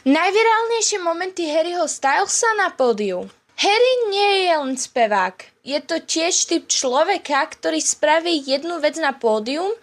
Najvirálnejšie momenty Harryho Stylesa na pódiu. Harry nie je len spevák. Je to tiež typ človeka, ktorý spraví jednu vec na pódium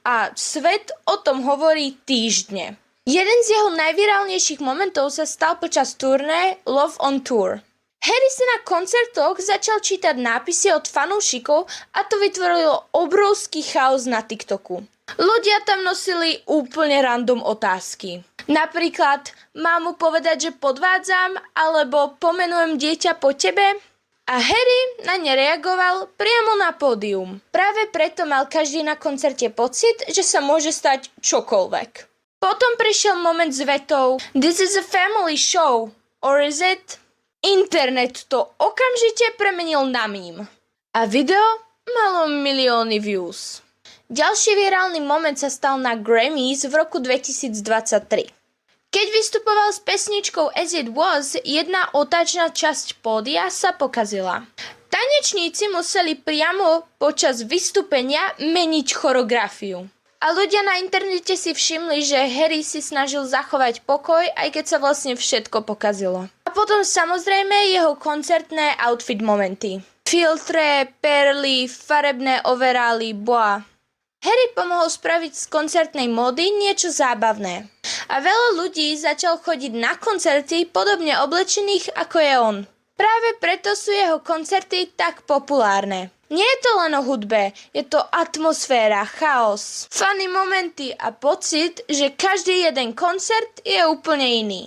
a svet o tom hovorí týždne. Jeden z jeho najvirálnejších momentov sa stal počas turné Love on Tour. Harry si na koncertoch začal čítať nápisy od fanúšikov a to vytvorilo obrovský chaos na TikToku. Ľudia tam nosili úplne random otázky. Napríklad, mám mu povedať, že podvádzam, alebo pomenujem dieťa po tebe? A Harry na ne reagoval priamo na pódium. Práve preto mal každý na koncerte pocit, že sa môže stať čokoľvek. Potom prišiel moment s vetou This is a family show, or is it? Internet to okamžite premenil na mím. A video malo milióny views. Ďalší virálny moment sa stal na Grammys v roku 2023. Keď vystupoval s pesničkou As It Was, jedna otáčna časť pódia sa pokazila. Tanečníci museli priamo počas vystúpenia meniť choreografiu. A ľudia na internete si všimli, že Harry si snažil zachovať pokoj, aj keď sa vlastne všetko pokazilo. A potom samozrejme jeho koncertné outfit momenty. Filtre, perly, farebné overály, boa. Harry pomohol spraviť z koncertnej módy niečo zábavné. A veľa ľudí začal chodiť na koncerty podobne oblečených ako je on. Práve preto sú jeho koncerty tak populárne. Nie je to len o hudbe, je to atmosféra, chaos, funny momenty a pocit, že každý jeden koncert je úplne iný.